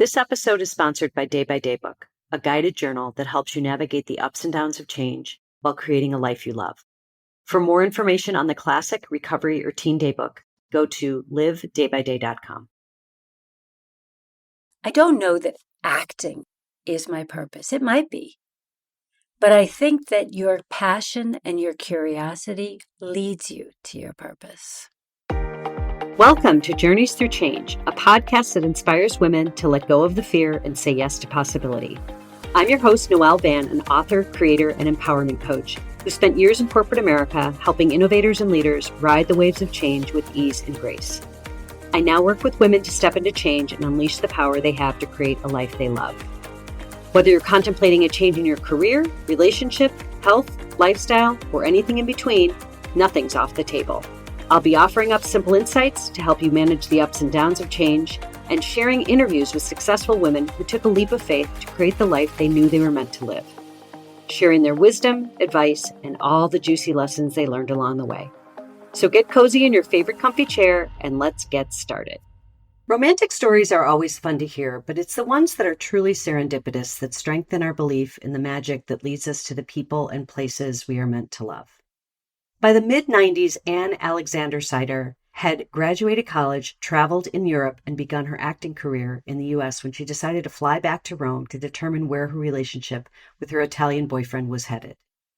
This episode is sponsored by Day by Day Book, a guided journal that helps you navigate the ups and downs of change while creating a life you love. For more information on the classic, recovery, or teen daybook, go to livedaybyday.com. I don't know that acting is my purpose. It might be. But I think that your passion and your curiosity leads you to your purpose. Welcome to Journeys Through Change, a podcast that inspires women to let go of the fear and say yes to possibility. I'm your host, Noelle Van, an author, creator, and empowerment coach who spent years in corporate America helping innovators and leaders ride the waves of change with ease and grace. I now work with women to step into change and unleash the power they have to create a life they love. Whether you're contemplating a change in your career, relationship, health, lifestyle, or anything in between, nothing's off the table. I'll be offering up simple insights to help you manage the ups and downs of change and sharing interviews with successful women who took a leap of faith to create the life they knew they were meant to live, sharing their wisdom, advice, and all the juicy lessons they learned along the way. So get cozy in your favorite comfy chair and let's get started. Romantic stories are always fun to hear, but it's the ones that are truly serendipitous that strengthen our belief in the magic that leads us to the people and places we are meant to love. By the mid-90s, Alexander Sieder had graduated college, traveled in Europe, and begun her acting career in the U.S. when she decided to fly back to Rome to determine where her relationship with her Italian boyfriend was headed.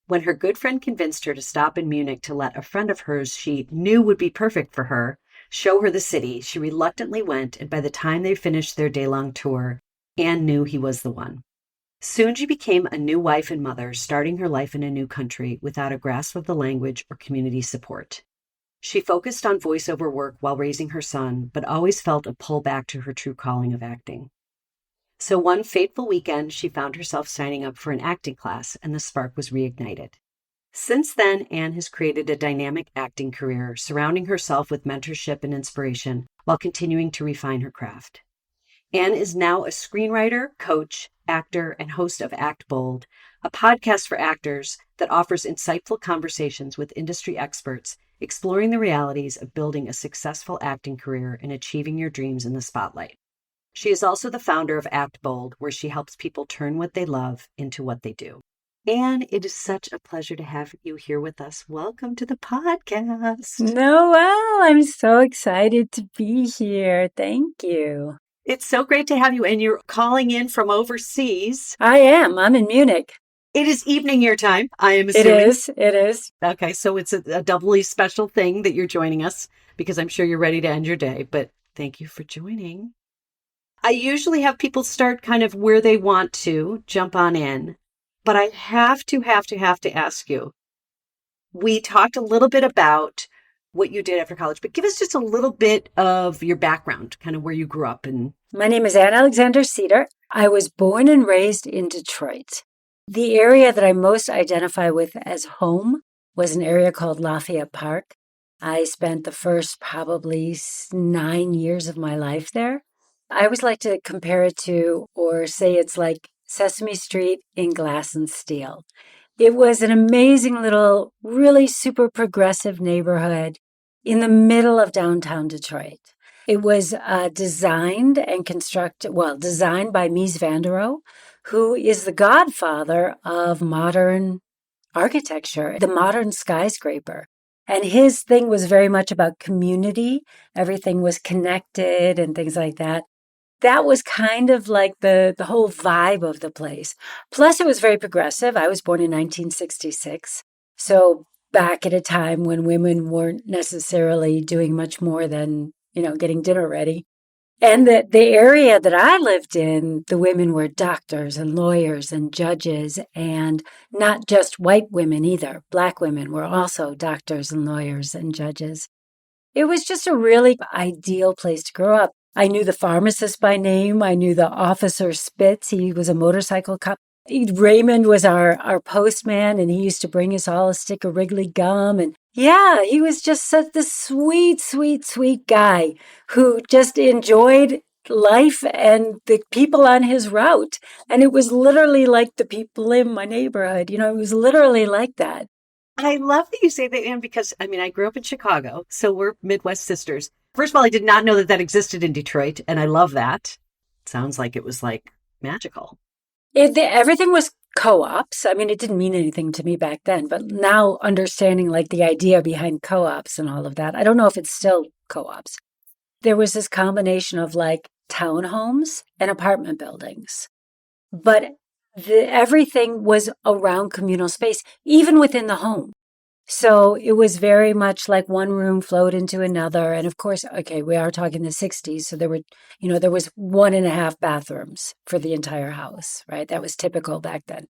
When her good friend convinced her to stop in Munich to let a friend of hers she knew would be perfect for her show her the city, she reluctantly went, and by the time they finished their day-long tour, Anne knew he was the one. Soon she became a new wife and mother, starting her life in a new country without a grasp of the language or community support. She focused on voiceover work while raising her son, but always felt a pull back to her true calling of acting. So one fateful weekend, she found herself signing up for an acting class, and the spark was reignited. Since then, Anne has created a dynamic acting career, surrounding herself with mentorship and inspiration while continuing to refine her craft. Anne is now a screenwriter, coach, actor, and host of Act Bold, a podcast for actors that offers insightful conversations with industry experts, exploring the realities of building a successful acting career and achieving your dreams in the spotlight. She is also the founder of Act Bold, where she helps people turn what they love into what they do. Anne, it is such a pleasure to have you here with us. Welcome to the podcast. Noelle, I'm so excited to be here. Thank you. It's so great to have you, and you're calling in from overseas. I am. I'm in Munich. It is evening your time, I am assuming. It is. Okay, so it's a doubly special thing that you're joining us, because I'm sure you're ready to end your day, but thank you for joining. I usually have people start kind of where they want to, jump on in, but I have to ask you. We talked a little bit about what you did after college, but give us just a little bit of your background, kind of where you grew up. My name is Alexander Sieder. I was born and raised in Detroit. The area that I most identify with as home was an area called Lafayette Park. I spent the first probably 9 years of my life there. I always like to compare it to, or say it's like Sesame Street in glass and steel. It was an amazing little, really super progressive neighborhood in the middle of downtown Detroit. It was designed by Mies van der Rohe, who is the godfather of modern architecture, the modern skyscraper. And his thing was very much about community. Everything was connected and things like that. That was kind of like the whole vibe of the place. Plus, it was very progressive. I was born in 1966. So back at a time when women weren't necessarily doing much more than, getting dinner ready. And the area that I lived in, the women were doctors and lawyers and judges, and not just white women either. Black women were also doctors and lawyers and judges. It was just a really ideal place to grow up. I knew the pharmacist by name. I knew the officer Spitz. He was a motorcycle cop. Raymond was our postman, and he used to bring us all a stick of Wrigley gum. And yeah, he was just such the sweet, sweet, sweet guy who just enjoyed life and the people on his route. And it was literally like the people in my neighborhood. It was literally like that. I love that you say that, Anne, because, I grew up in Chicago, so we're Midwest sisters. First of all, I did not know that existed in Detroit, and I love that. sounds like it was like magical. Everything was co-ops. I mean, it didn't mean anything to me back then, but now understanding like the idea behind co-ops and all of that, I don't know if it's still co-ops. There was this combination of like townhomes and apartment buildings, but everything was around communal space, even within the home. So it was very much like one room flowed into another. And of course, okay, we are talking the 60s. So there were, there was 1.5 bathrooms for the entire house, right? That was typical back then.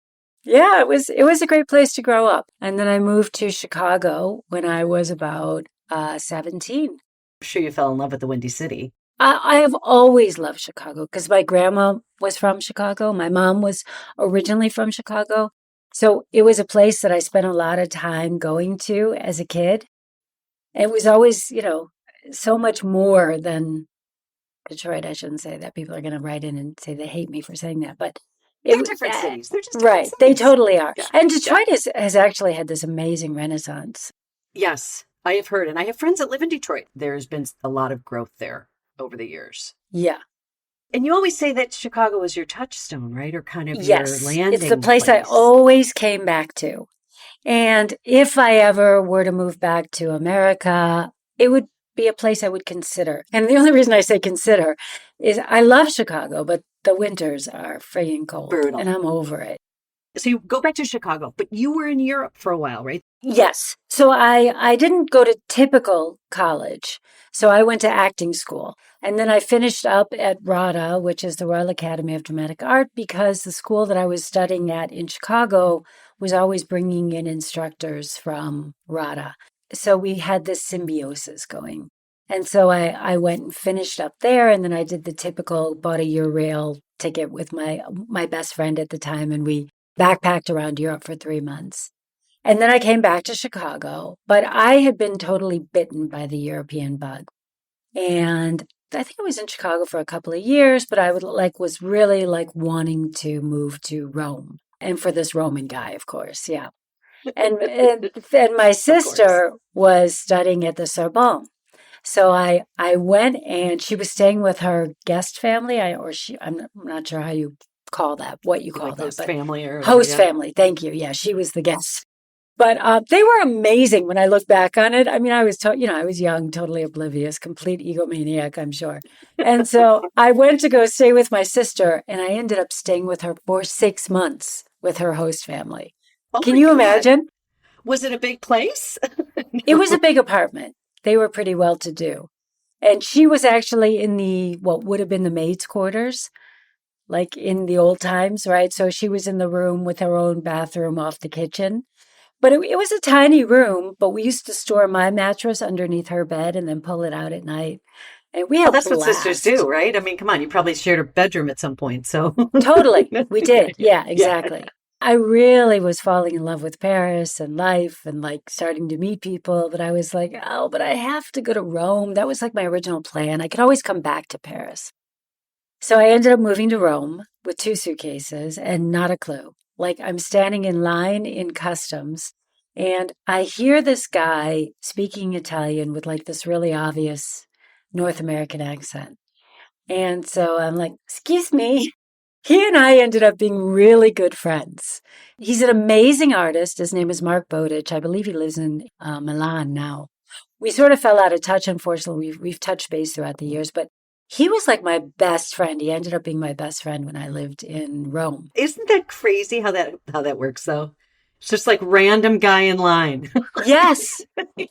Yeah, it was a great place to grow up. And then I moved to Chicago when I was about 17. I'm sure you fell in love with the Windy City. I have always loved Chicago because my grandma was from Chicago. My mom was originally from Chicago. So it was a place that I spent a lot of time going to as a kid. It was always, so much more than Detroit. I shouldn't say that. People are going to write in and say they hate me for saying that. But they're different cities. They're just right. Cities. They totally are. Yeah. And Detroit has actually had this amazing renaissance. Yes, I have heard. And I have friends that live in Detroit. There's been a lot of growth there over the years. Yeah. And you always say that Chicago was your touchstone, right? Or kind of yes, your landing it's the place I always came back to. And if I ever were to move back to America, it would be a place I would consider. And the only reason I say consider is I love Chicago, but the winters are friggin' cold. Brutal. And I'm over it. So you go back to Chicago, but you were in Europe for a while, right? Yes. So I didn't go to typical college. So I went to acting school. And then I finished up at RADA, which is the Royal Academy of Dramatic Art, because the school that I was studying at in Chicago was always bringing in instructors from RADA. So we had this symbiosis going. And so I went and finished up there, and then I did the typical, bought a Eurail ticket with my best friend at the time, and we backpacked around Europe for 3 months. And then I came back to Chicago, but I had been totally bitten by the European bug. And I think I was in Chicago for a couple of years, but I was really wanting to move to Rome. And for this Roman guy, of course, yeah. And my sister was studying at the Sorbonne. So I went, and she was staying with her guest family. I'm not sure how you call that, what you call like that. Host family or host family. Thank you. Yeah, she was the guest. But they were amazing when I look back on it. I mean, I was young, totally oblivious, complete egomaniac, I'm sure. And so I went to go stay with my sister, and I ended up staying with her for 6 months with her host family. Oh, can you imagine? Was it a big place? No. It was a big apartment. They were pretty well to do. And she was actually in what would have been the maid's quarters, like in the old times, right? So she was in the room with her own bathroom off the kitchen. But it was a tiny room, but we used to store my mattress underneath her bed and then pull it out at night. And we had that's what sisters do, right? I mean, come on, you probably shared a bedroom at some point, so. Totally. We did. Yeah, exactly. Yeah. I really was falling in love with Paris and life and starting to meet people, but I was like, oh, but I have to go to Rome. That was my original plan. I could always come back to Paris. So I ended up moving to Rome with 2 suitcases and not a clue. I'm standing in line in customs, and I hear this guy speaking Italian with this really obvious North American accent. And so I'm like, excuse me. He and I ended up being really good friends. He's an amazing artist. His name is Mark Bowditch. I believe he lives in Milan now. We sort of fell out of touch, unfortunately. We've touched base throughout the years, but he was my best friend. He ended up being my best friend when I lived in Rome. Isn't that crazy how that works, though? It's just random guy in line. Yes.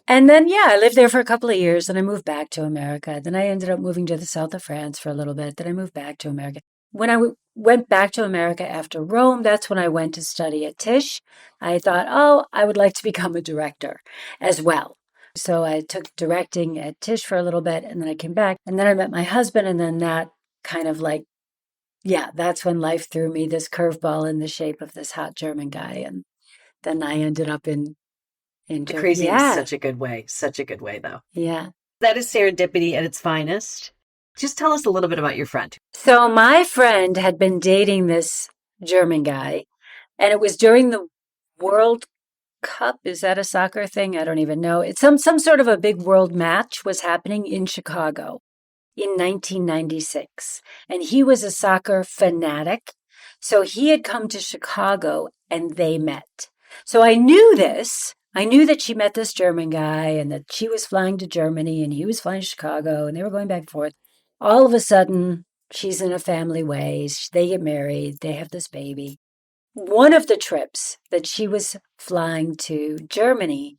And then, I lived there for a couple of years, and I moved back to America. Then I ended up moving to the south of France for a little bit. Then I moved back to America. When I went back to America after Rome, that's when I went to study at Tisch. I thought, I would like to become a director as well. So I took directing at Tisch for a little bit, and then I came back, and then I met my husband, and then that kind of that's when life threw me this curveball in the shape of this hot German guy, and then I ended up in Germany. Crazy in such a good way, though. Yeah. That is serendipity at its finest. Just tell us a little bit about your friend. So my friend had been dating this German guy, and it was during the World Cup. Is that a soccer thing? I don't even know. It's some sort of a big world match was happening in Chicago. in 1996. And he was a soccer fanatic. So he had come to Chicago and they met. So I knew this. I knew that she met this German guy and that she was flying to Germany and he was flying to Chicago and they were going back and forth. All of a sudden, she's in a family way. They get married. They have this baby. One of the trips that she was flying to Germany,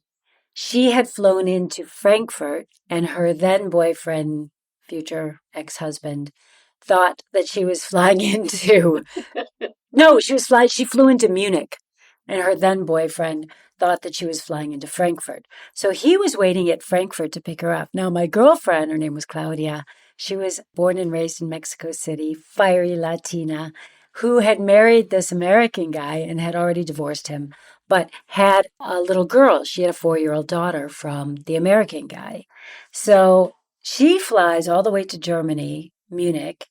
she had flown into Frankfurt and her then boyfriend, future ex-husband, thought that she was flying into, no, she flew into Munich and her then boyfriend thought that she was flying into Frankfurt. So he was waiting at Frankfurt to pick her up. Now, my girlfriend, her name was Claudia, she was born and raised in Mexico City, fiery Latina, who had married this American guy and had already divorced him, but had a little girl. She had a 4-year-old daughter from the American guy. So she flies all the way to Germany, Munich,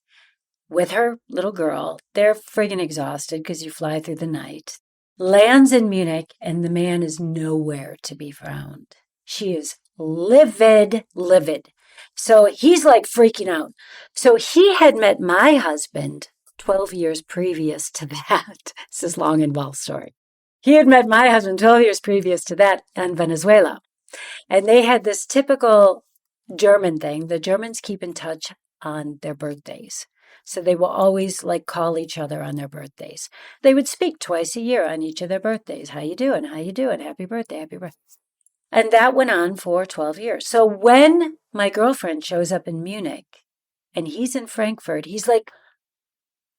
with her little girl. They're friggin' exhausted because you fly through the night. Lands in Munich, and the man is nowhere to be found. She is livid. So he's like freaking out. So he had met my husband 12 years previous to that. This is a long, involved story. He had met my husband 12 years previous to that in Venezuela. And they had this typical German thing. The Germans keep in touch on their birthdays. So they will always like call each other on their birthdays. They would speak twice a year on each of their birthdays. How you doing? How you doing? Happy birthday, happy birthday. And that went on for 12 years. So when my girlfriend shows up in Munich and he's in Frankfurt, he's like,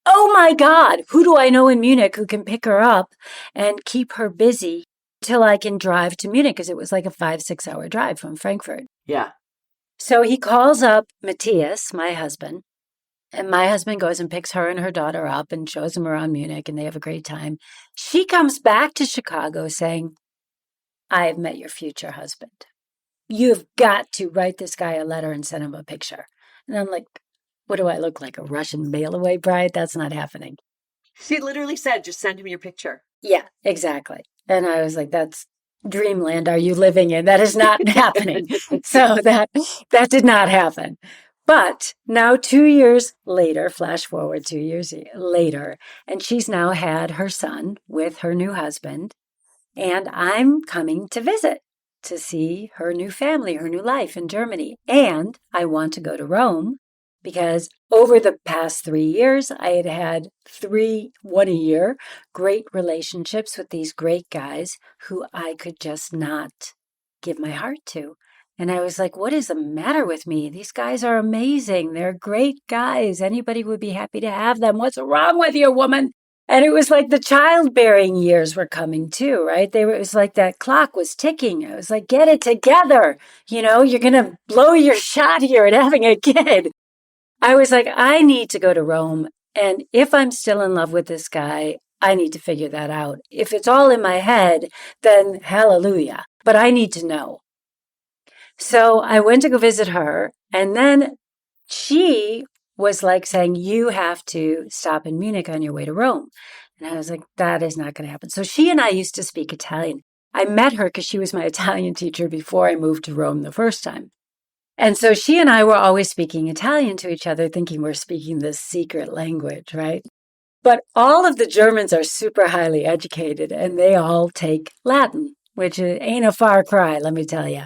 oh my God, who do I know in Munich who can pick her up and keep her busy till I can drive to Munich? Because it was like a 5-6 hour drive from Frankfurt. Yeah. So he calls up Matthias, my husband, and my husband goes and picks her and her daughter up and shows them around Munich and they have a great time. She comes back to Chicago saying, I have met your future husband. You've got to write this guy a letter and send him a picture. And I'm like, what do I look like, a Russian mail-away bride? That's not happening. She literally said, just send him your picture. Yeah, exactly. And I was like, that's dreamland are you living in? That is not happening. So that did not happen. But now 2 years later, flash forward 2 years later, and she's now had her son with her new husband. And I'm coming to visit to see her new family, her new life in Germany. And I want to go to Rome because over the past 3 years, I had had 1 a year, great relationships with these great guys who I could just not give my heart to. And I was like, what is the matter with me? These guys are amazing. They're great guys. Anybody would be happy to have them. What's wrong with you, woman? And it was like the childbearing years were coming too, right? It was like that clock was ticking. I was like, get it together. You know, you're going to blow your shot here at having a kid. I was like, I need to go to Rome. And if I'm still in love with this guy, I need to figure that out. If it's all in my head, then hallelujah. But I need to know. So I went to go visit her. And then she was like saying, you have to stop in Munich on your way to Rome. And I was like, that is not going to happen. So she and I used to speak Italian. I met her because she was my Italian teacher before I moved to Rome the first time. And so she and I were always speaking Italian to each other, thinking we're speaking this secret language, right? But all of the Germans are super highly educated and they all take Latin, which ain't a far cry, let me tell you.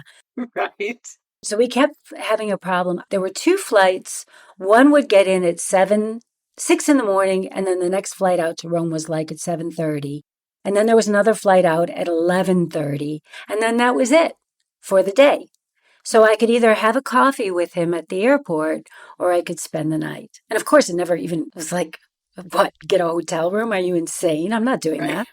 Right. So we kept having a problem. There were 2 flights. One would get in at 6 in the morning, and then the next flight out to Rome was like at 7:30. And then there was another flight out at 11:30. And then that was it for the day. So I could either have a coffee with him at the airport or I could spend the night. And of course, it never even was like, what, get a hotel room? Are you insane? I'm not doing that.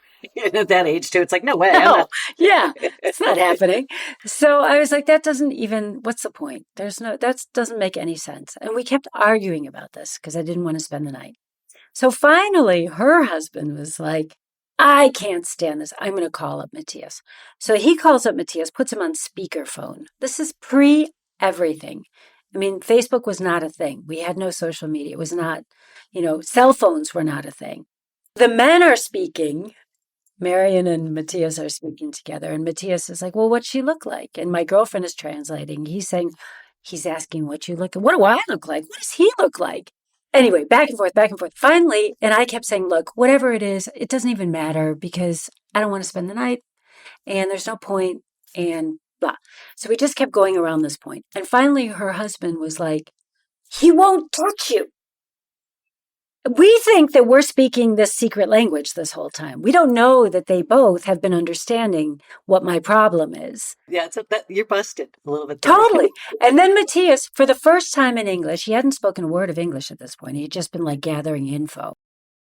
At that age, too, it's like, no way. No, yeah, it's not happening. So I was like, that doesn't even, what's the point? That doesn't make any sense. And we kept arguing about this because I didn't want to spend the night. So finally, her husband was like, I can't stand this. I'm going to call up Matthias. So he calls up Matthias, puts him on speakerphone. This is pre-everything. I mean, Facebook was not a thing. We had no social media. It was not, cell phones were not a thing. The men are speaking. Marion and Matthias are speaking together. And Matthias is like, well, what's she look like? And my girlfriend is translating. He's saying, He's asking what you look like. What do I look like? What does he look like? Anyway, back and forth, back and forth. Finally, and I kept saying, look, whatever it is, it doesn't even matter because I don't want to spend the night and there's no point and blah. So we just kept going around this point. And finally, her husband was like, he won't touch you. We think that we're speaking this secret language this whole time. We don't know that they both have been understanding what my problem is. Yeah, so you're busted a little bit. Totally. And then Matthias, for the first time in English, he hadn't spoken a word of English at this point. He'd just been like gathering info.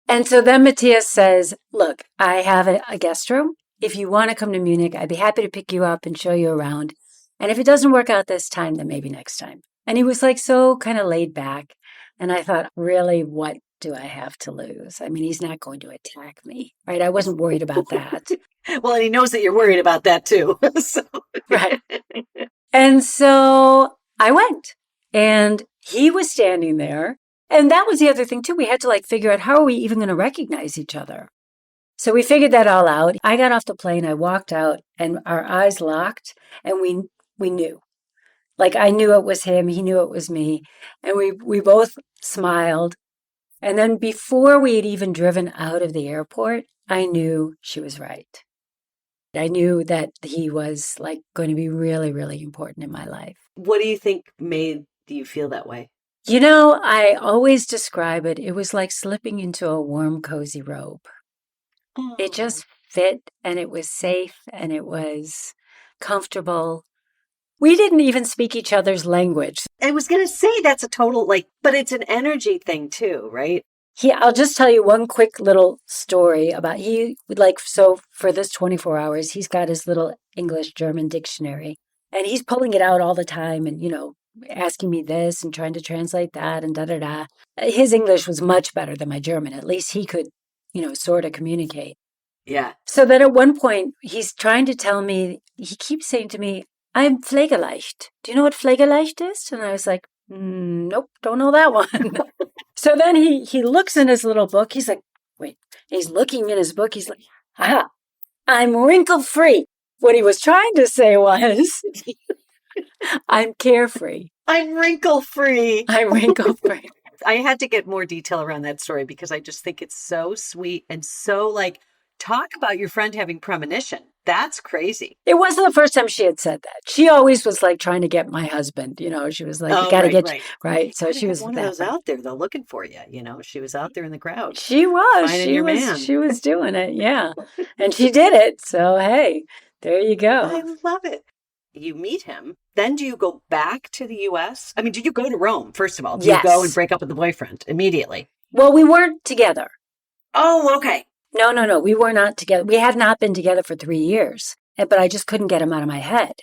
And so then Matthias says, look, I have a guest room. If you want to come to Munich, I'd be happy to pick you up and show you around. And if it doesn't work out this time, then maybe next time. And he was like so kind of laid back. And I thought, really, what do I have to lose? I mean, he's not going to attack me, right? I wasn't worried about that. Well, and he knows that you're worried about that too. So. Right. And so I went and he was standing there. And that was the other thing too. We had to like figure out how are we even going to recognize each other? So we figured that all out. I got off the plane. I walked out and our eyes locked and we knew. Like I knew it was him. He knew it was me. And we both smiled. And then before we had even driven out of the airport, I knew she was right. I knew that he was like going to be really, really important in my life. What do you think made you feel that way? You know, I always describe it. It was like slipping into a warm, cozy robe. Oh. It just fit and it was safe and it was comfortable. We didn't even speak each other's language. I was going to say that's a total but it's an energy thing too, right? I'll just tell you one quick little story about so for this 24 hours, he's got his little English-German dictionary and he's pulling it out all the time and, asking me this and trying to translate that and da-da-da. His English was much better than my German. At least he could, sort of communicate. Yeah. So then at one point, he's trying to tell me, he keeps saying to me, I'm pflegeleicht. Do you know what pflegeleicht is? And I was like, nope, don't know that one. So then he looks in his little book. He's like, wait, he's looking in his book. He's like, aha, I'm wrinkle-free. What he was trying to say was, I'm carefree. I'm wrinkle-free. I'm wrinkle-free. I had to get more detail around that story because I just think it's so sweet and so talk about your friend having premonition. That's crazy. It wasn't the first time she had said that. She always was trying to get my husband, she was like, you got to get, right. So she was one of those out there though, looking for you, she was out there in the crowd. She was, man. She was doing it. Yeah. And she did it. So, hey, there you go. I love it. You meet him. Then do you go back to the U.S.? I mean, did you go to Rome, first of all? Did you go and break up with the boyfriend immediately? Well, we weren't together. Oh, okay. No. We were not together. We had not been together for 3 years, but I just couldn't get him out of my head.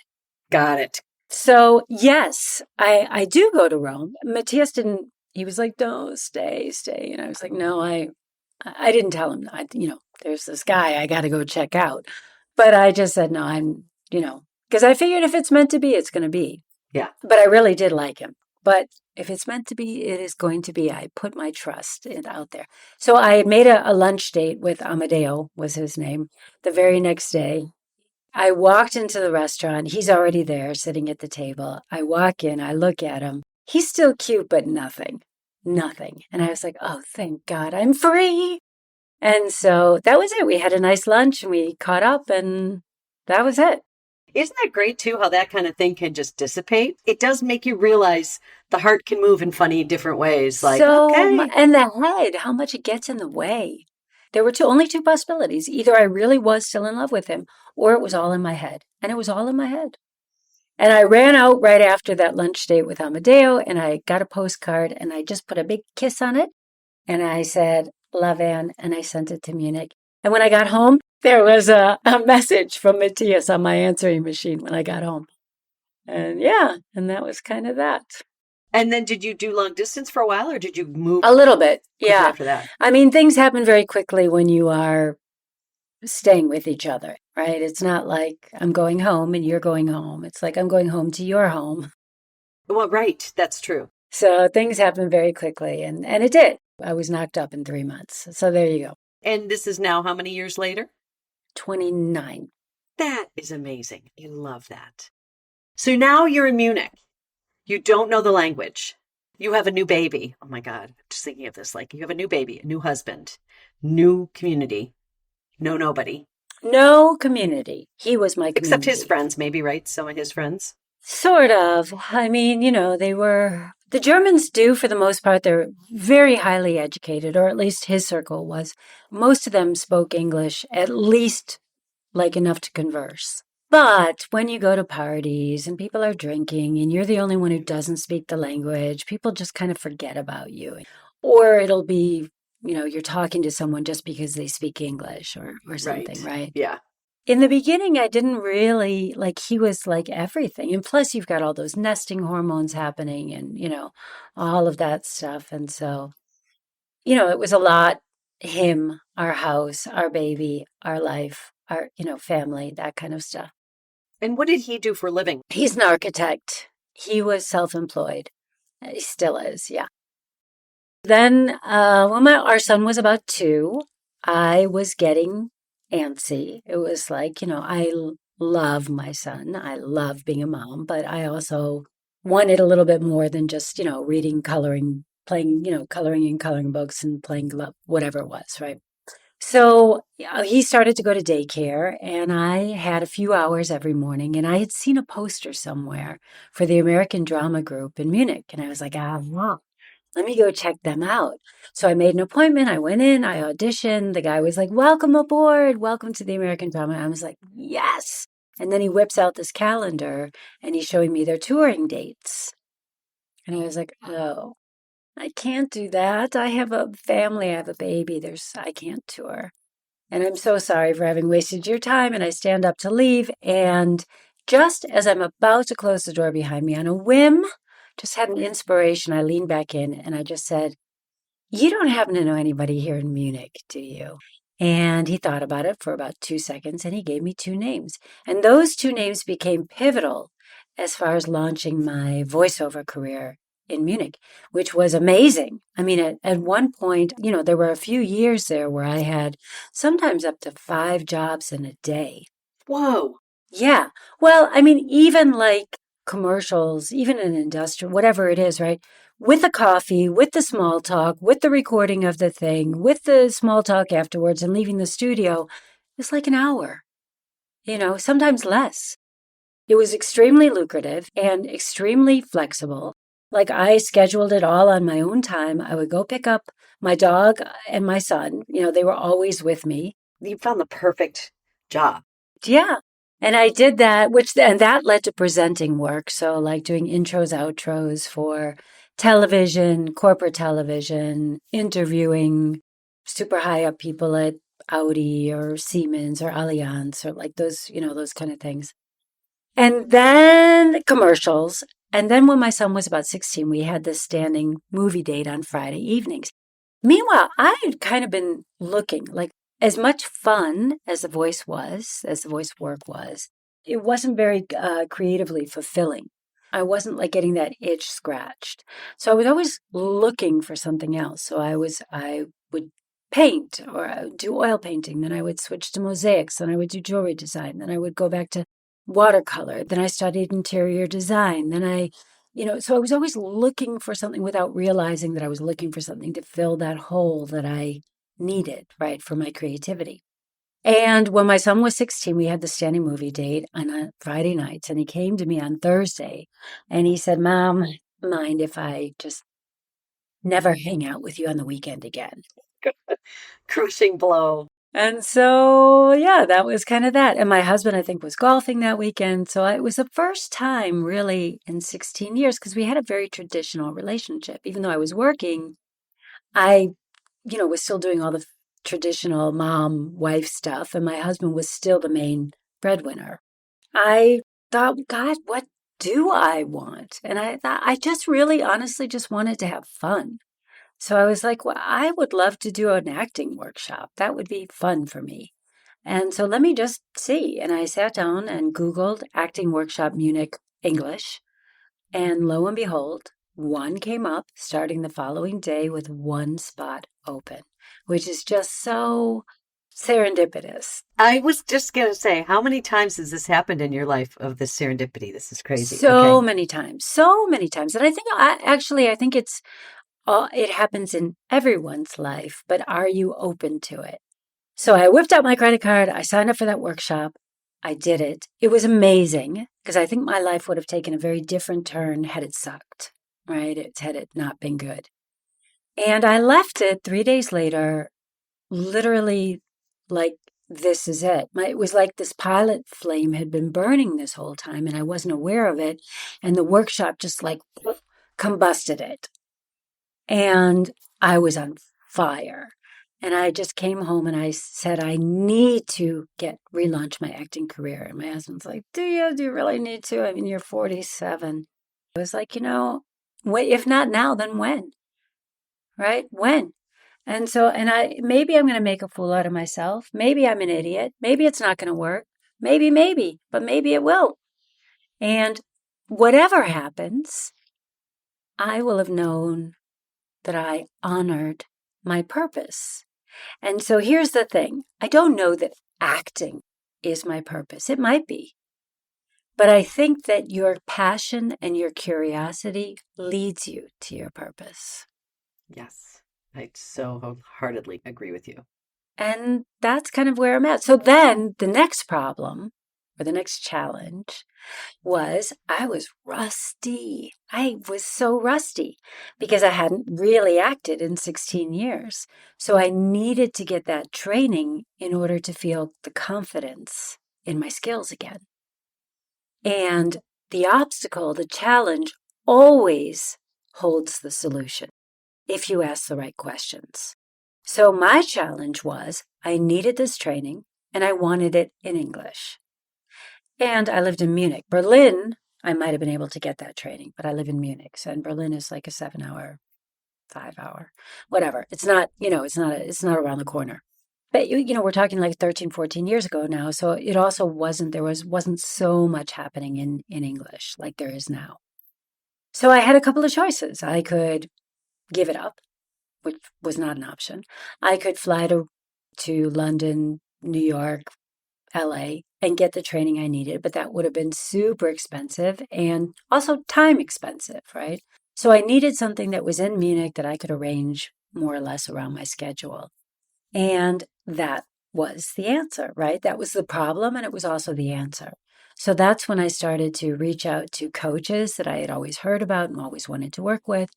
Got it. So, yes, I do go to Rome. Matthias didn't, he was like, no, stay. And I was like, no, I didn't tell him, there's this guy I got to go check out. But I just said, no, I'm, because I figured if it's meant to be, it's going to be. Yeah. But I really did like him. But if it's meant to be, it is going to be. I put my trust out there. So I had made a lunch date with Amadeo, was his name, the very next day. I walked into the restaurant. He's already there sitting at the table. I walk in. I look at him. He's still cute, but nothing. And I was like, oh, thank God, I'm free. And so that was it. We had a nice lunch and we caught up and that was it. Isn't that great, too, how that kind of thing can just dissipate? It does make you realize the heart can move in funny, different ways. And the head, how much it gets in the way. There were only two possibilities. Either I really was still in love with him, or it was all in my head. And it was all in my head. And I ran out right after that lunch date with Amadeo, and I got a postcard, and I just put a big kiss on it. And I said, love, Anne, and I sent it to Munich. And when I got home, there was a message from Matthias on my answering machine when I got home. And and that was kind of that. And then did you do long distance for a while or did you move? A little bit, yeah. After that? I mean, things happen very quickly when you are staying with each other, right? It's not like I'm going home and you're going home. It's like I'm going home to your home. Well, right. That's true. So things happen very quickly. And it did. I was knocked up in 3 months. So there you go. And this is now how many years later? 29. That is amazing. I love that. So now you're in Munich. You don't know the language. You have a new baby. Oh my God. Just thinking of this. Like you have a new baby, a new husband, new community, no nobody. No community. He was my Except his community. friends, maybe, right? Some of his friends. Sort of. I mean, the Germans do, for the most part, they're very highly educated, or at least his circle was. Most of them spoke English, at least like enough to converse. But when you go to parties and people are drinking and you're the only one who doesn't speak the language, people just kind of forget about you. Or it'll be, you're talking to someone just because they speak English or something, right? Yeah. In the beginning, I didn't really like, he was like everything. And plus, you've got all those nesting hormones happening and, all of that stuff. And so, it was a lot him, our house, our baby, our life, our, family, that kind of stuff. And what did he do for a living? He's an architect. He was self-employed. He still is, yeah. Then, when our son was about 2, I was getting antsy. It was like, love my son. I love being a mom, but I also wanted a little bit more than just, reading, coloring, playing, coloring in coloring books and playing whatever it was, right? So he started to go to daycare, and I had a few hours every morning, and I had seen a poster somewhere for the American Drama Group in Munich, and I was like, wow, let me go check them out. So I made an appointment. I went in, I auditioned. The guy was like, welcome aboard, welcome to the American Drama. I was like, yes. And then he whips out this calendar, and he's showing me their touring dates. And I was like, oh, I can't do that. I have a family, I have a baby. I can't tour. And I'm so sorry for having wasted your time. And I stand up to leave. And just as I'm about to close the door behind me on a whim, just had an inspiration. I leaned back in and I just said, you don't happen to know anybody here in Munich, do you? And he thought about it for about 2 seconds and he gave me 2 names. And those 2 names became pivotal as far as launching my voiceover career in Munich, which was amazing. I mean, at one point, there were a few years there where I had sometimes up to 5 jobs in a day. Whoa. Yeah. Well, I mean, even like commercials, even in industrial, whatever it is, right? With the coffee, with the small talk, with the recording of the thing, with the small talk afterwards and leaving the studio, it's like an hour, sometimes less. It was extremely lucrative and extremely flexible. Like I scheduled it all on my own time. I would go pick up my dog and my son. They were always with me. You found the perfect job. Yeah. And I did that, and that led to presenting work. So like doing intros, outros for television, corporate television, interviewing super high up people at Audi or Siemens or Allianz or like those kind of things. And then commercials. And then when my son was about 16, we had this standing movie date on Friday evenings. Meanwhile, I had kind of been looking, like, as much fun as the voice work was, it wasn't very creatively fulfilling. I wasn't like getting that itch scratched. So I was always looking for something else. So I would paint or I would do oil painting. Then I would switch to mosaics. Then I would do jewelry design. Then I would go back to watercolor. Then I studied interior design. Then so I was always looking for something without realizing that I was looking for something to fill that hole that I needed, right, for my creativity. And when my son was 16, we had the standing movie date on a Friday night, and he came to me on Thursday, and he said, Mom, mind if I just never hang out with you on the weekend again? Crushing blow. And so, yeah, that was kind of that. And my husband, I think, was golfing that weekend. So it was the first time really in 16 years, because we had a very traditional relationship. Even though I was working, I, was still doing all the traditional mom, wife stuff. And my husband was still the main breadwinner. I thought, God, what do I want? And I thought, I just really honestly just wanted to have fun. So I was like, well, I would love to do an acting workshop. That would be fun for me. And so let me just see. And I sat down and Googled acting workshop Munich English. And lo and behold, one came up starting the following day with one spot open, which is just so serendipitous. I was just going to say, how many times has this happened in your life of this serendipity? This is crazy. So Okay. many times, so many times. And I think it happens in everyone's life, but are you open to it? So I whipped out my credit card. I signed up for that workshop. I did it. It was amazing because I think my life would have taken a very different turn had it sucked, right? Had it not been good. And I left it 3 days later, literally like, this is it. It was like this pilot flame had been burning this whole time and I wasn't aware of it. And the workshop just like combusted it. And I was on fire. And I just came home and I said, I need to relaunch my acting career. And my husband's like, do you? Do you really need to? I mean, you're 47. I was like, if not now, then when? Right? When? And so, maybe I'm going to make a fool out of myself. Maybe I'm an idiot. Maybe it's not going to work. Maybe, but maybe it will. And whatever happens, I will have known that I honored my purpose. And so here's the thing. I don't know that acting is my purpose. It might be. But I think that your passion and your curiosity leads you to your purpose. Yes, I so wholeheartedly agree with you. And that's kind of where I'm at. So then the next problem or the next challenge was I was rusty. I was so rusty because I hadn't really acted in 16 years. So I needed to get that training in order to feel the confidence in my skills again. And the obstacle, the challenge, always holds the solution if you ask the right questions. So my challenge was I needed this training and I wanted it in English. And I lived in Munich. Berlin, I might have been able to get that training, but I live in Munich. So and Berlin is like a 7-hour, 5-hour, whatever. It's not, it's not around the corner. But we're talking like 13, 14 years ago now. So it also wasn't so much happening in English like there is now. So I had a couple of choices. I could give it up, which was not an option. I could fly to London, New York, LA and get the training I needed, but that would have been super expensive and also time expensive, right? So I needed something that was in Munich that I could arrange more or less around my schedule. And that was the answer, right? That was the problem and it was also the answer. So that's when I started to reach out to coaches that I had always heard about and always wanted to work with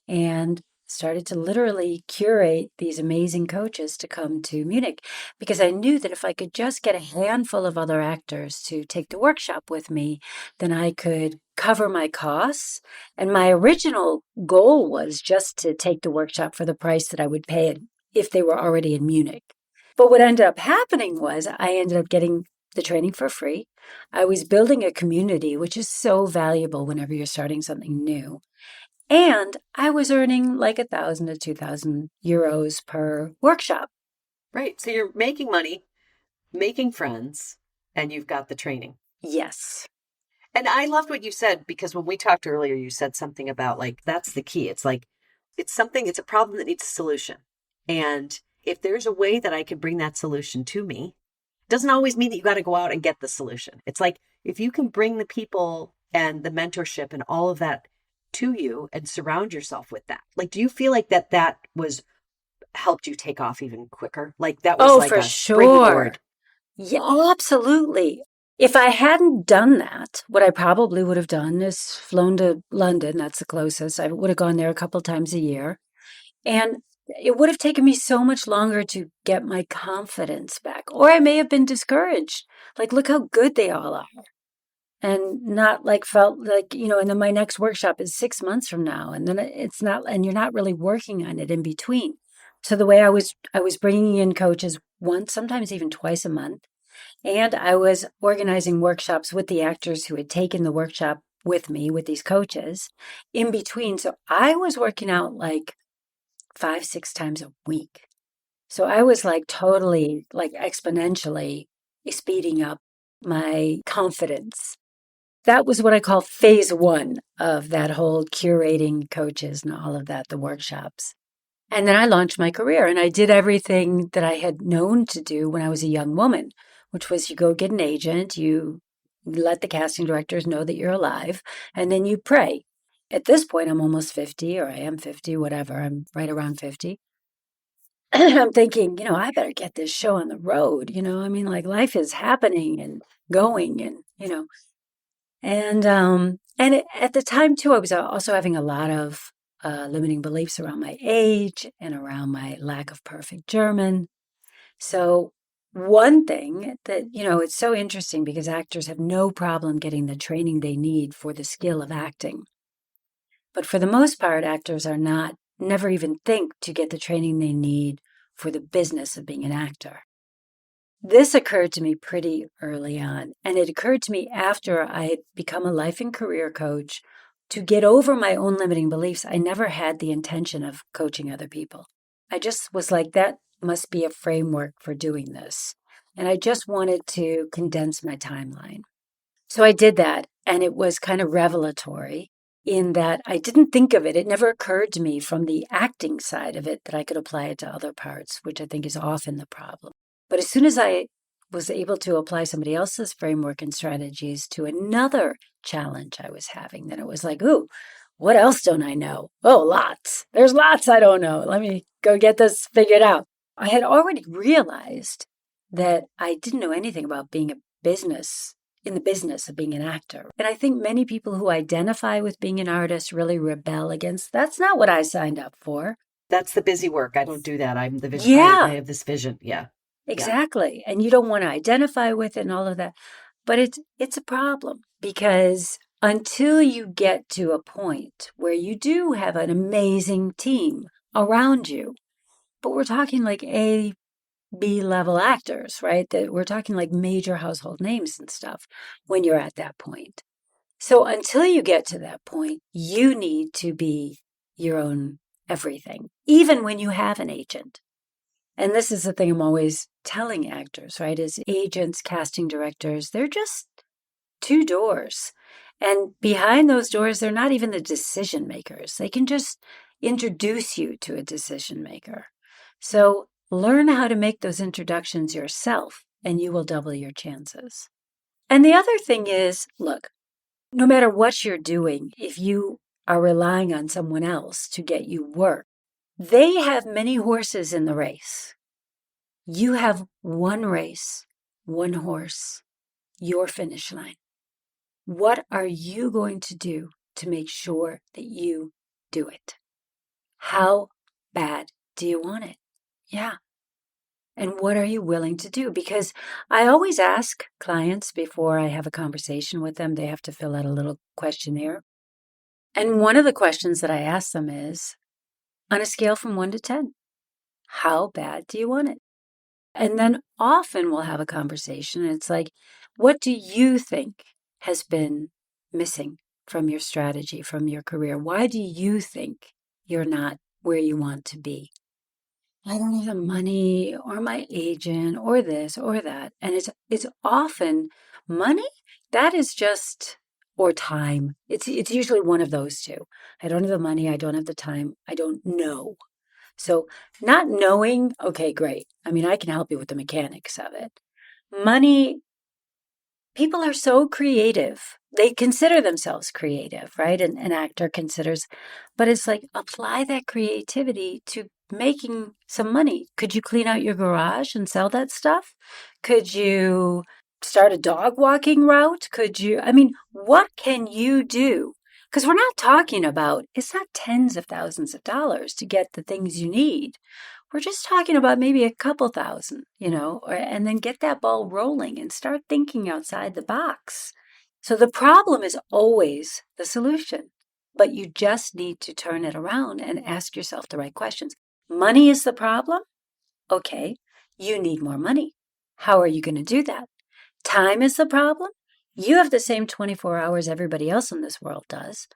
and started to literally curate these amazing coaches to come to Munich because I knew that if I could just get a handful of other actors to take the workshop with me, then I could cover my costs. And my original goal was just to take the workshop for the price that I would pay it if they were already in Munich. But what ended up happening was I ended up getting the training for free. I was building a community, which is so valuable whenever you're starting something new. And I was earning like 1,000 to 2,000 euros per workshop. Right. So you're making money, making friends, and you've got the training. Yes. And I loved what you said because when we talked earlier, you said something about like, that's the key. It's like, it's a problem that needs a solution. And if there's a way that I can bring that solution to me, it doesn't always mean that you got to go out and get the solution. It's like, if you can bring the people and the mentorship and all of that to you and surround yourself with that. Like, do you feel like that was helped you take off even quicker? Like that was like for a sure. springboard. Yeah, absolutely. If I hadn't done that, what I probably would have done is flown to London. That's the closest. I would have gone there a couple times a year. And it would have taken me so much longer to get my confidence back. Or I may have been discouraged. Like, look how good they all are. And not like felt like, and then my next workshop is 6 months from now. And then it's not, and you're not really working on it in between. So the way I was bringing in coaches once, sometimes even twice a month. And I was organizing workshops with the actors who had taken the workshop with me, with these coaches in between. So I was working out like 5, 6 times a week. So I was like totally like exponentially speeding up my confidence. That was what I call phase 1 of that whole curating coaches and all of that, the workshops. And then I launched my career and I did everything that I had known to do when I was a young woman, which was you go get an agent, you let the casting directors know that you're alive, and then you pray. At this point, I'm almost 50, or I am 50, whatever. I'm right around 50. I'm thinking, I better get this show on the road. I mean, like life is happening and going and at the time too, I was also having a lot of limiting beliefs around my age and around my lack of perfect German. So one thing that, it's so interesting because actors have no problem getting the training they need for the skill of acting. But for the most part, actors are never even think to get the training they need for the business of being an actor. This occurred to me pretty early on, and it occurred to me after I had become a life and career coach to get over my own limiting beliefs. I never had the intention of coaching other people. I just was like, that must be a framework for doing this. And I just wanted to condense my timeline. So I did that, and it was kind of revelatory in that I didn't think of it. It never occurred to me from the acting side of it that I could apply it to other parts, which I think is often the problem. But as soon as I was able to apply somebody else's framework and strategies to another challenge I was having, then it was like, ooh, what else don't I know? Oh, lots. There's lots I don't know. Let me go get this figured out. I had already realized that I didn't know anything about being in the business of being an actor. And I think many people who identify with being an artist really rebel against that's not what I signed up for. That's the busy work. I don't do that. I'm the vision. Yeah. I have this vision. Yeah. Exactly. And you don't want to identify with it and all of that. But it's a problem because until you get to a point where you do have an amazing team around you, but we're talking like A, B level actors, right? That we're talking like major household names and stuff when you're at that point. So until you get to that point, you need to be your own everything, even when you have an agent. And this is the thing I'm always telling actors, right? Is agents, casting directors, they're just two doors. And behind those doors, they're not even the decision makers. They can just introduce you to a decision maker. So learn how to make those introductions yourself, and you will double your chances. And the other thing is, look, no matter what you're doing, if you are relying on someone else to get you work, they have many horses in the race. You have one race, one horse, your finish line. What are you going to do to make sure that you do it? How bad do you want it? Yeah. And what are you willing to do? Because I always ask clients before I have a conversation with them, they have to fill out a little questionnaire. And one of the questions that I ask them is, on a scale from 1 to 10, how bad do you want it? And then often we'll have a conversation and it's like, what do you think has been missing from your strategy, from your career? Why do you think you're not where you want to be? I don't have the money or my agent or this or that. And it's often money that is just or time. It's usually one of those two. I don't have the money, I don't have the time, I don't know. So not knowing, okay, great. I mean, I can help you with the mechanics of it. Money, people are so creative. They consider themselves creative, right? An actor considers, but it's like apply that creativity to making some money. Could you clean out your garage and sell that stuff? Could you start a dog walking route? What can you do? Because we're not talking about, it's not tens of thousands of dollars to get the things you need. We're just talking about maybe a couple thousand, and then get that ball rolling and start thinking outside the box. So the problem is always the solution, but you just need to turn it around and ask yourself the right questions. Money is the problem? Okay, you need more money. How are you going to do that? Time is the problem? You have the same 24 hours everybody else in this world does.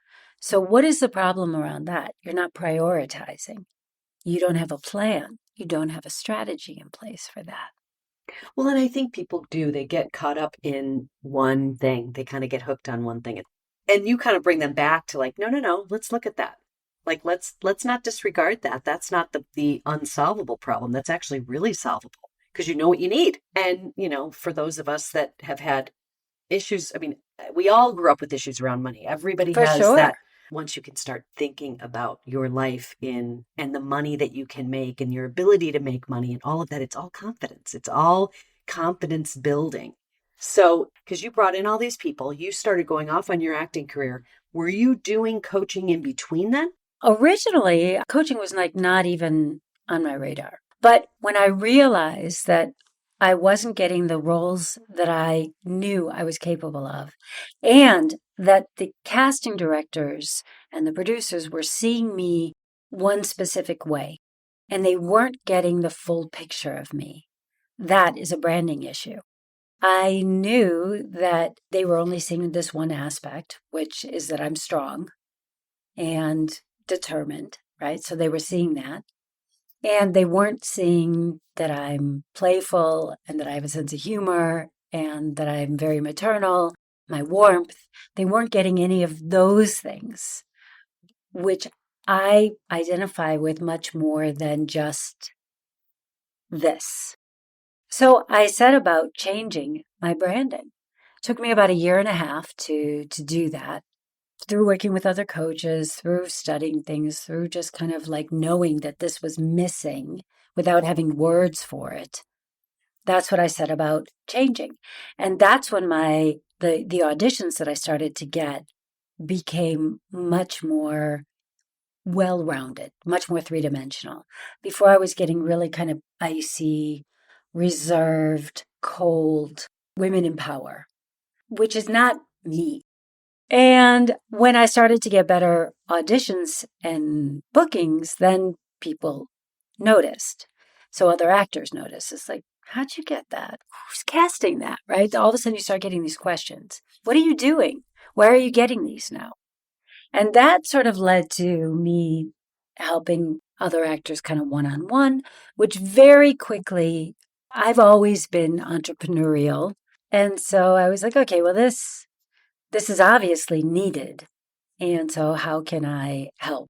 So what is the problem around that? You're not prioritizing. You don't have a plan. You don't have a strategy in place for that. Well, and I think people do. They get caught up in one thing. They kind of get hooked on one thing. And you kind of bring them back to like, no, let's look at that. Like let's not disregard that. That's not the unsolvable problem. That's actually really solvable because you know what you need. And, for those of us that have had issues, I mean, we all grew up with issues around money. Everybody For has sure. that. Once you can start thinking about your life and the money that you can make and your ability to make money and all of that, it's all confidence. It's all confidence building. So, because you brought in all these people, you started going off on your acting career. Were you doing coaching in between then? Originally, coaching was like not even on my radar. But when I realized that I wasn't getting the roles that I knew I was capable of, and that the casting directors and the producers were seeing me one specific way, and they weren't getting the full picture of me, that is a branding issue. I knew that they were only seeing this one aspect, which is that I'm strong and determined, right? So they were seeing that. And they weren't seeing that I'm playful and that I have a sense of humor and that I'm very maternal, my warmth. They weren't getting any of those things, which I identify with much more than just this. So I set about changing my branding. It took me about a year and a half to do that, through working with other coaches, through studying things, through just kind of like knowing that this was missing without having words for it. That's what I set about changing. And that's when the auditions that I started to get became much more well-rounded, much more three-dimensional. Before I was getting really kind of icy, reserved, cold women in power, which is not me. And when I started to get better auditions and bookings, then people noticed. So other actors noticed. It's like, how'd you get that? Who's casting that? Right? All of a sudden you start getting these questions. What are you doing? Where are you getting these now? And that sort of led to me helping other actors kind of one-on-one, which very quickly, I've always been entrepreneurial. And so I was like, okay, well, this is obviously needed. And so how can I help?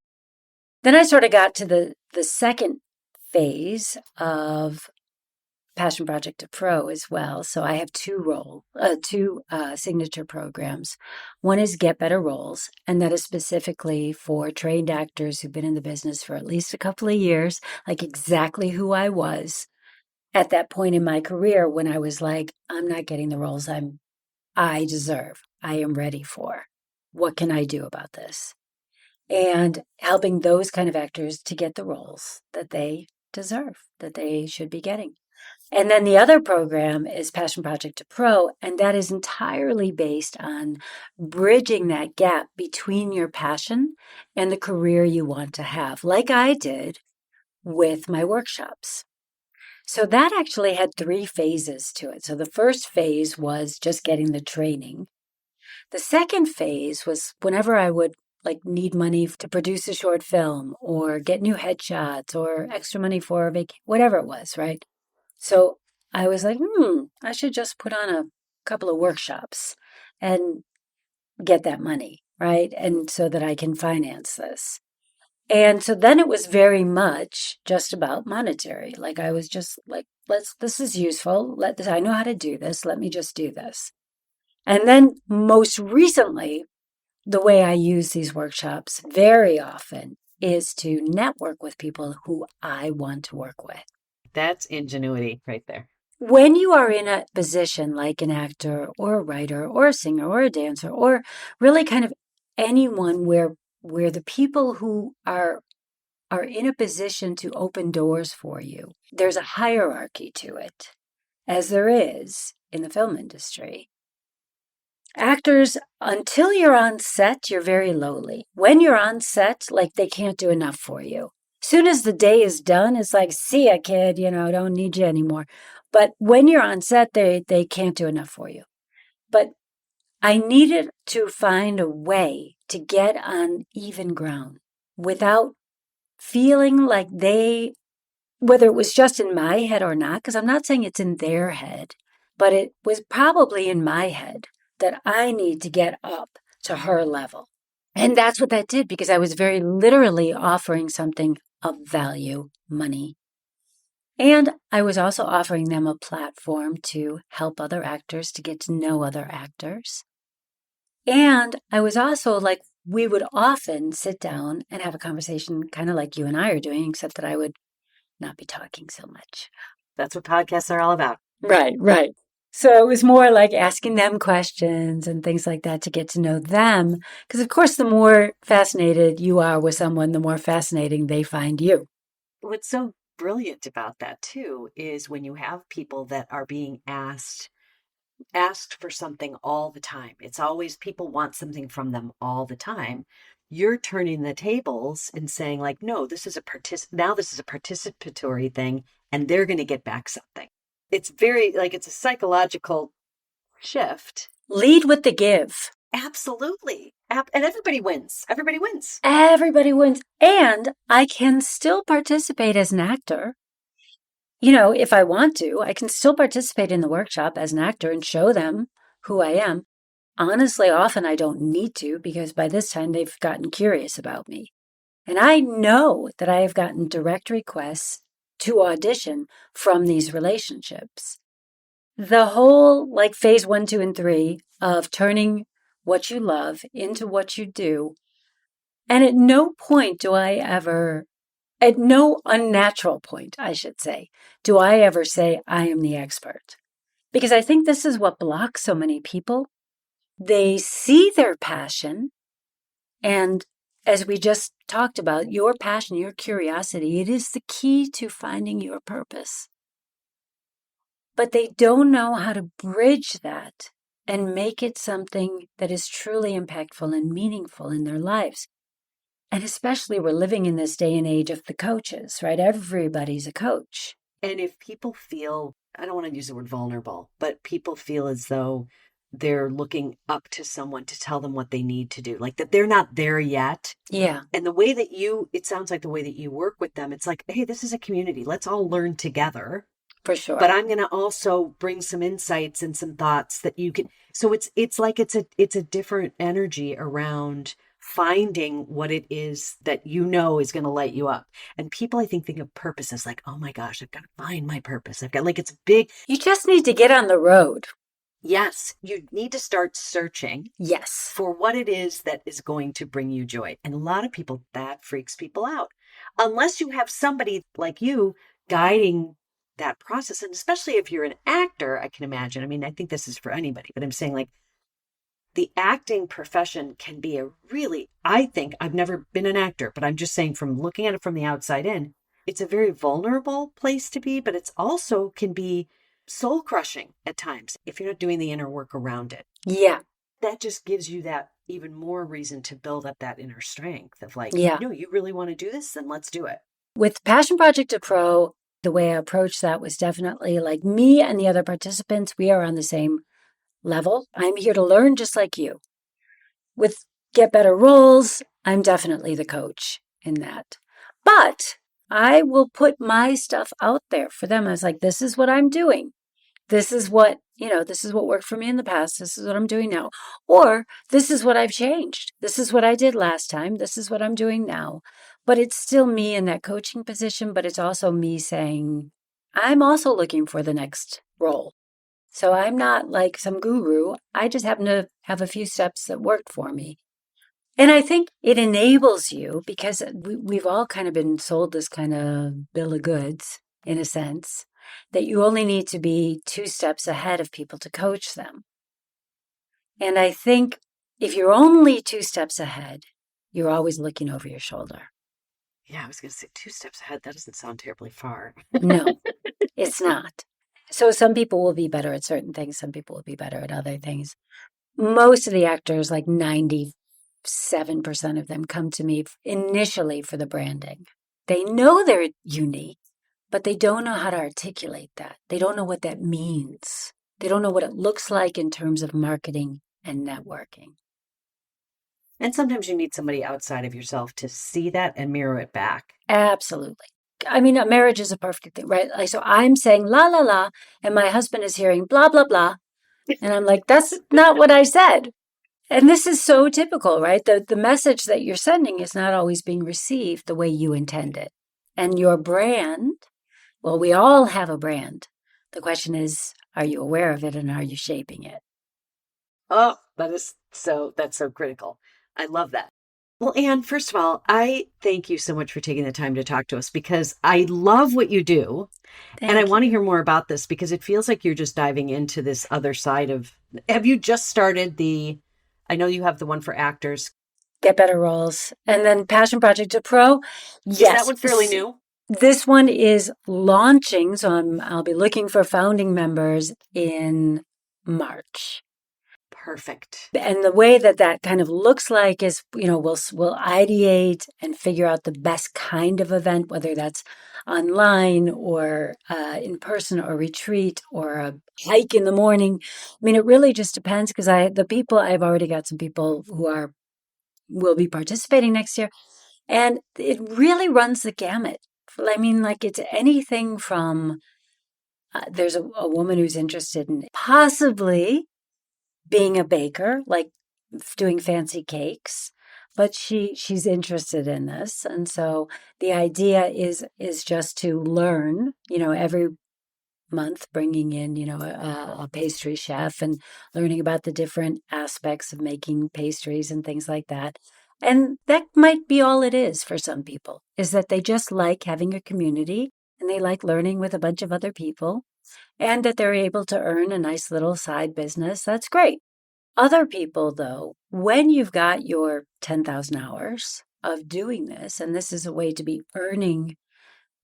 Then I sort of got to the second phase of Passion Project to Pro as well. So I have two signature programs. One is Get Better Roles, and that is specifically for trained actors who've been in the business for at least a couple of years, like exactly who I was at that point in my career when I was like, I'm not getting the roles I deserve, I am ready for. What can I do about this? And helping those kind of actors to get the roles that they deserve, that they should be getting. And then the other program is Passion Project to Pro, and that is entirely based on bridging that gap between your passion and the career you want to have, like I did with my workshops. So that actually had 3 phases to it. So the first phase was just getting the training. The second phase was whenever I would like need money to produce a short film or get new headshots or extra money for a whatever it was, right? So I was like, I should just put on a couple of workshops and get that money, right? And so that I can finance this. And so then it was very much just about monetary. Like I was just like, this is useful. I know how to do this. Let me just do this. And then most recently, the way I use these workshops very often is to network with people who I want to work with. That's ingenuity right there. When you are in a position like an actor or a writer or a singer or a dancer or really kind of anyone where the people who are in a position to open doors for you, there's a hierarchy to it, as there is in the film industry. Actors, until you're on set, you're very lowly. When you're on set, like they can't do enough for you. Soon as the day is done, it's like, see ya, kid, don't need you anymore. But when you're on set, they can't do enough for you. But I needed to find a way to get on even ground without feeling like whether it was just in my head or not, because I'm not saying it's in their head, but it was probably in my head that I need to get up to her level. And that's what that did, because I was very literally offering something of value, money. And I was also offering them a platform to help other actors, to get to know other actors. And I was also like, we would often sit down and have a conversation, kind of like you and I are doing, except that I would not be talking so much. That's what podcasts are all about. Right, right. So it was more like asking them questions and things like that to get to know them. Because, of course, the more fascinated you are with someone, the more fascinating they find you. What's so brilliant about that too is when you have people that are being asked for something all the time. It's always people want something from them all the time. You're turning the tables and saying like, no, this is now this is a participatory thing and they're going to get back something. It's very like it's a psychological shift. Lead with the give. Absolutely. And everybody wins. Everybody wins. Everybody wins. And I can still participate as an actor. You know, if I want to, I can still participate in the workshop as an actor and show them who I am. Honestly, often I don't need to, because by this time they've gotten curious about me. And I know that I have gotten direct requests to audition from these relationships. The whole like phase 1, 2, and 3 of turning what you love into what you do. And at no point do I ever, at no unnatural point, I should say, do I ever say I am the expert. Because I think this is what blocks so many people. They see their passion, and as we just talked about, your passion, your curiosity, it is the key to finding your purpose. But they don't know how to bridge that and make it something that is truly impactful and meaningful in their lives. And especially we're living in this day and age of the coaches, right? Everybody's a coach. And if people feel, I don't want to use the word vulnerable, but people feel as though they're looking up to someone to tell them what they need to do, like that they're not there yet. Yeah. And the way that it sounds like the way that you work with them, it's like, hey, this is a community. Let's all learn together. For sure. But I'm going to also bring some insights and some thoughts that you can. So it's like it's a different energy around finding what it is that you know is going to light you up. And people, I think of purpose as like, oh my gosh, I've got to find my purpose. I've got like, it's big. You just need to get on the road. Yes, you need to start searching. Yes. For what it is that is going to bring you joy. And a lot of people, that freaks people out. Unless you have somebody like you guiding that process. And especially if you're an actor, I can imagine. I mean, I think this is for anybody, but I'm saying like the acting profession can be I think I've never been an actor, but I'm just saying from looking at it from the outside in, it's a very vulnerable place to be, but it's also can be soul crushing at times if you're not doing the inner work around it. Yeah. That just gives you that even more reason to build up that inner strength of like, yeah. No, you really want to do this, then let's do it. With Passion Project to Pro, the way I approached that was definitely like me and the other participants, we are on the same level. I'm here to learn just like you. With Get Better Roles, I'm definitely the coach in that. But I will put my stuff out there for them. I was like, this is what I'm doing. This is what worked for me in the past. This is what I'm doing now. Or this is what I've changed. This is what I did last time. This is what I'm doing now. But it's still me in that coaching position, but it's also me saying, I'm also looking for the next role. So I'm not like some guru. I just happen to have a few steps that worked for me. And I think it enables you, because we've all kind of been sold this kind of bill of goods, in a sense, that you only need to be 2 steps ahead of people to coach them. And I think if you're only 2 steps ahead, you're always looking over your shoulder. Yeah, I was going to say 2 steps ahead. That doesn't sound terribly far. No, it's not. So some people will be better at certain things. Some people will be better at other things. Most of the actors, like 97% of them, come to me initially for the branding. They know they're unique, but they don't know how to articulate that. They don't know what that means. They don't know what it looks like in terms of marketing and networking. And sometimes you need somebody outside of yourself to see that and mirror it back. Absolutely. I mean, a marriage is a perfect thing, right? Like, so I'm saying la, la, la, and my husband is hearing blah, blah, blah. And I'm like, that's not what I said. And this is so typical, right? The message that you're sending is not always being received the way you intend it. And your brand, well, we all have a brand. The question is, are you aware of it and are you shaping it? Oh, that's so critical. I love that. Well, Anne, first of all, I thank you so much for taking the time to talk to us because I love what you do. And I Thank want to you. hear more about this because it feels like you're just diving into this other side of, have you just started I know you have the one for actors. Get better roles. And then Passion Project to Pro. Is that Yes. one fairly new? This one is launching. So I'll be looking for founding members in March. Perfect. And the way that kind of looks like is, we'll ideate and figure out the best kind of event, whether that's online or in person or retreat or a hike in the morning. I mean, it really just depends because I've already got some people who will be participating next year. And it really runs the gamut. I mean, like it's anything from there's a woman who's interested in possibly being a baker, like doing fancy cakes, but she's interested in this. And so the idea is just to learn, every month bringing in, a pastry chef and learning about the different aspects of making pastries and things like that. And that might be all it is for some people, is that they just like having a community and they like learning with a bunch of other people and that they're able to earn a nice little side business. That's great. Other people, though, when you've got your 10,000 hours of doing this, and this is a way to be earning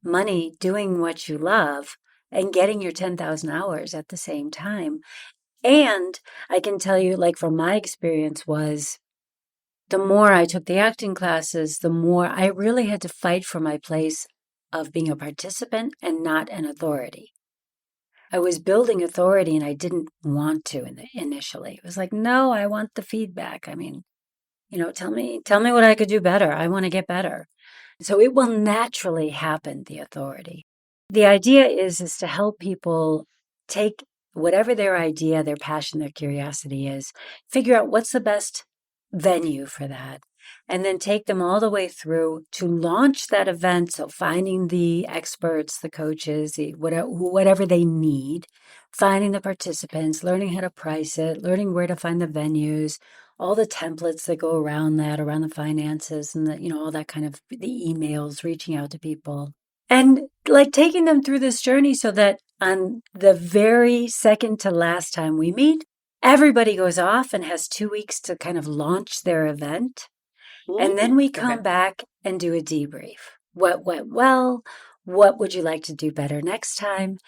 money doing what you love and getting your 10,000 hours at the same time. And I can tell you, like from my experience was the more I took the acting classes, the more I really had to fight for my place of being a participant and not an authority. I was building authority and I didn't want to initially. It was like, no, I want the feedback. I mean, tell me what I could do better. I want to get better. So it will naturally happen, the authority. The idea is to help people take whatever their idea, their passion, their curiosity is, figure out what's the best venue for that, and then take them all the way through to launch that event. So finding the experts, the coaches, whatever they need, finding the participants, learning how to price it, learning where to find the venues, all the templates that go around that, around the finances and all that kind of the emails, reaching out to people and like taking them through this journey so that on the very second to last time we meet, everybody goes off and has 2 weeks to kind of launch their event. And then we come back and do a debrief. What went well? What would you like to do better next time?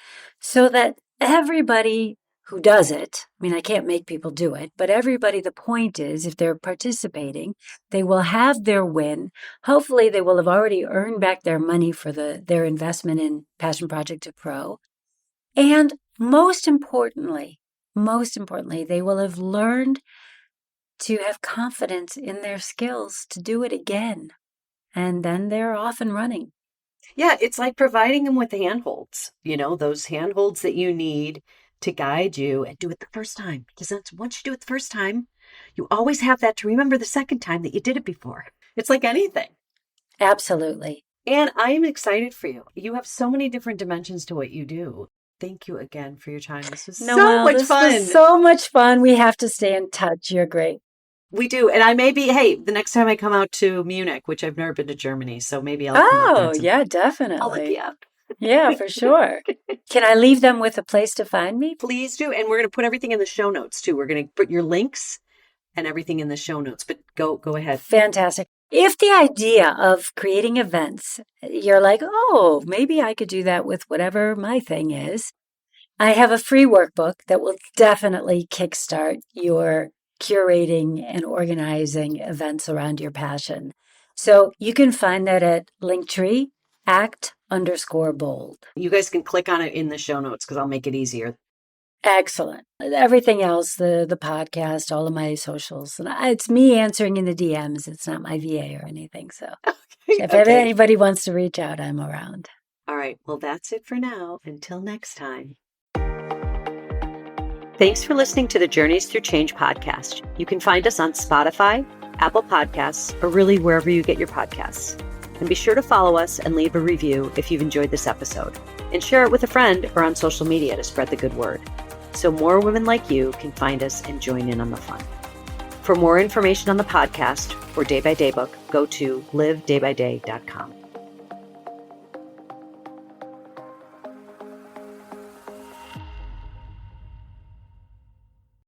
So that everybody who does it, I mean, I can't make people do it, but everybody, the point is, if they're participating, they will have their win. Hopefully, they will have already earned back their money for their investment in Passion Project to Pro. And most importantly, they will have learned to have confidence in their skills to do it again. And then they're off and running. Yeah, it's like providing them with handholds, those handholds that you need to guide you and do it the first time. Because once you do it the first time, you always have that to remember the second time that you did it before. It's like anything. Absolutely. And I am excited for you. You have so many different dimensions to what you do. Thank you again for your time. This was so much fun. This was so much fun. We have to stay in touch. You're great. We do. And I may be, the next time I come out to Munich, which I've never been to Germany, so maybe I'll come out there. Oh, yeah, definitely. I'll look you up. Yeah, for sure. Can I leave them with a place to find me? Please do. And we're going to put everything in the show notes too. We're going to put your links and everything in the show notes, but go ahead. Fantastic. If the idea of creating events, you're like, oh, maybe I could do that with whatever my thing is, I have a free workbook that will definitely kickstart your curating and organizing events around your passion. So you can find that at Linktree, act_bold. You guys can click on it in the show notes because I'll make it easier. Excellent. Everything else, the podcast, all of my socials, and it's me answering in the DMs. It's not my VA or anything. So if anybody wants to reach out, I'm around. All right. Well, that's it for now. Until next time. Thanks for listening to the Journeys Through Change podcast. You can find us on Spotify, Apple Podcasts, or really wherever you get your podcasts. And be sure to follow us and leave a review if you've enjoyed this episode. And share it with a friend or on social media to spread the good word, so more women like you can find us and join in on the fun. For more information on the podcast or Day by Day book, go to livedaybyday.com.